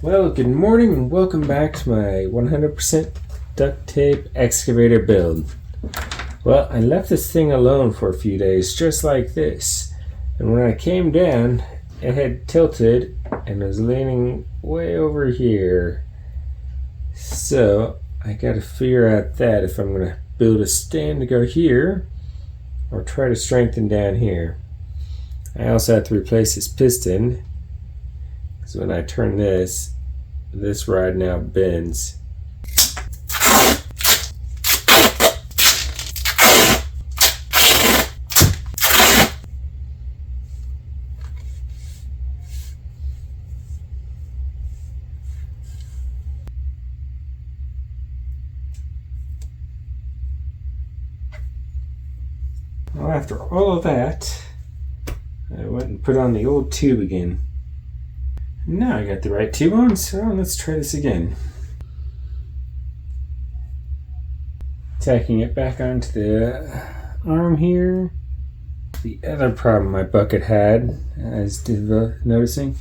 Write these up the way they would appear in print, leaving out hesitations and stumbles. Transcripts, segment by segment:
Well, good morning and welcome back to my 100% duct tape excavator build. Well, I left this thing alone for a few days, just like this. And when I came down, it had tilted and was leaning way over here. So, I gotta figure out that if I'm gonna build a stand to go here, or try to strengthen down here. I also have to replace this piston. So when I turn this rod now bends. Well, after all of that, I went and put on the old tube again. Now I got the right tube on, so let's try this again. Tacking it back onto the arm here. The other problem my bucket had, as noticing,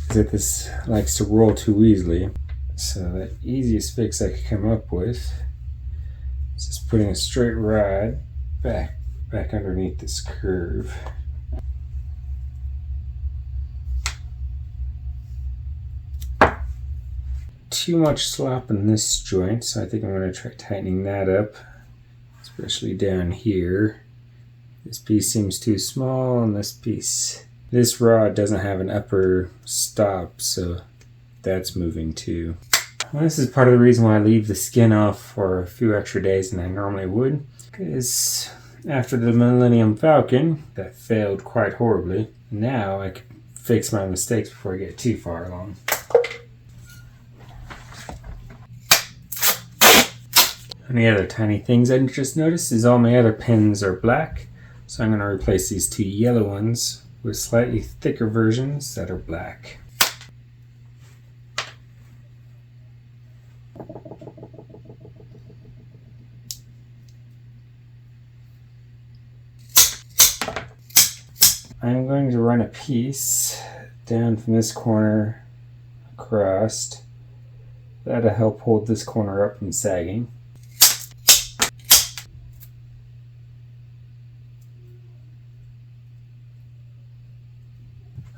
is that this likes to roll too easily. So the easiest fix I could come up with is just putting a straight rod back underneath this curve. Too much slop in this joint, so I think I'm going to try tightening that up, especially down here. This piece seems too small, and this rod doesn't have an upper stop, so that's moving too. Well, this is part of the reason why I leave the skin off for a few extra days than I normally would, because after the Millennium Falcon, that failed quite horribly. Now I can fix my mistakes before I get too far along. And the other tiny things I just noticed is all my other pins are black, so I'm going to replace these two yellow ones with slightly thicker versions that are black. I'm going to run a piece down from this corner across. That'll help hold this corner up from sagging.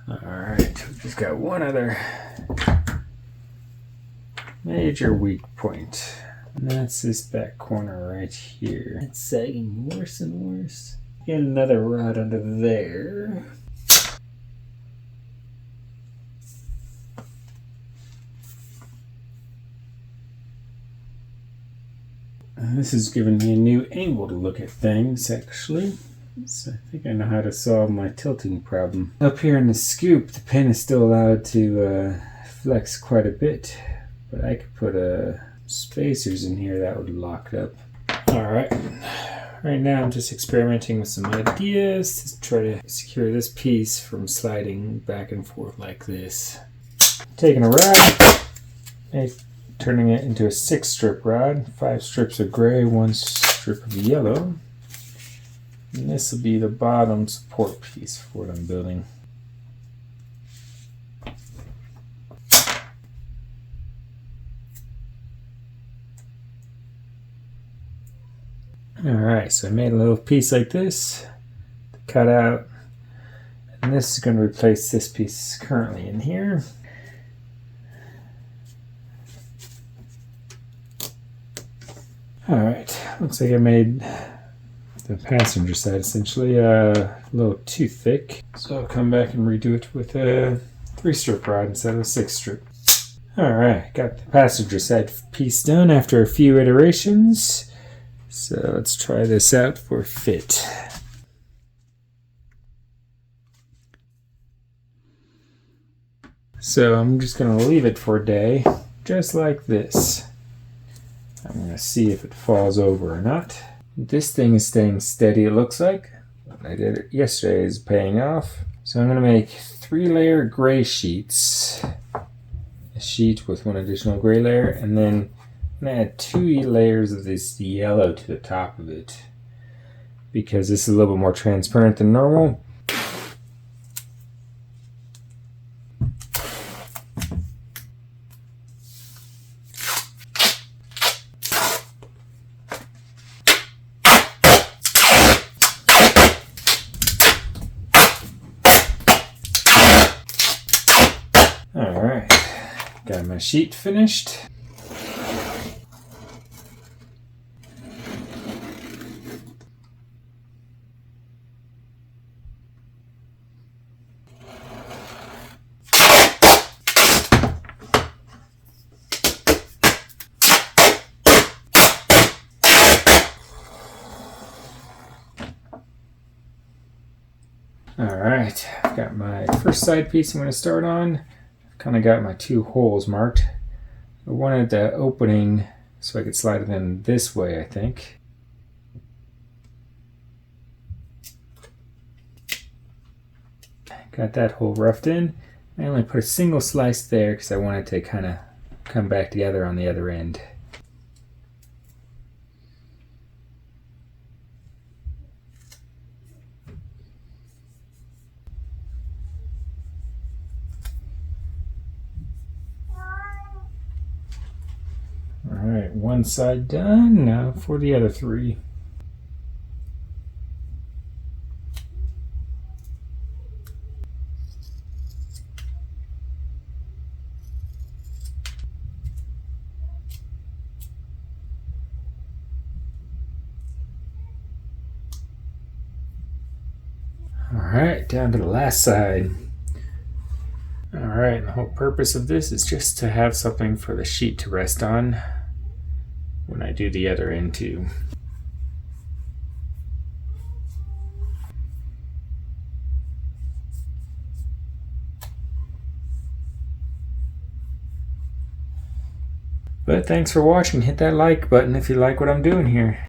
Alright, we've just got one other major weak point. And that's this back corner right here. It's sagging worse and worse. Get another rod under there. And this has given me a new angle to look at things, actually. So I think I know how to solve my tilting problem. Up here in the scoop, the pin is still allowed to flex quite a bit, but I could put spacers in here that would lock it up. Alright, right now I'm just experimenting with some ideas to try to secure this piece from sliding back and forth like this. Taking a rod, turning it into a 6-strip rod, 5 strips of gray, 1 strip of yellow. And this will be the bottom support piece for what I'm building. Alright, so I made a little piece like this to cut out. And this is going to replace this piece currently in here. Alright, looks like I made the passenger side essentially a little too thick, so I'll come back and redo it with a 3-strip rod instead of a 6-strip. Alright, got the passenger side piece done after a few iterations, so let's try this out for fit. So I'm just going to leave it for a day, just like this. I'm going to see if it falls over or not. This thing is staying steady, it looks like. What I did it yesterday is paying off. So I'm going to make 3-layer gray sheets. A sheet with 1 additional gray layer, and then I'm going to add 2 layers of this yellow to the top of it, because this is a little bit more transparent than normal. Got my sheet finished. Alright, I've got my first side piece I'm going to start on. I've kind of got my 2 holes marked. I wanted the opening so I could slide it in this way, I think. Got that hole roughed in. I only put a single slice there because I wanted to kind of come back together on the other end. Alright, one side done. Now for the other 3. Alright, down to the last side. Alright, the whole purpose of this is just to have something for the sheet to rest on when I do the other end too. But thanks for watching. Hit that like button if you like what I'm doing here.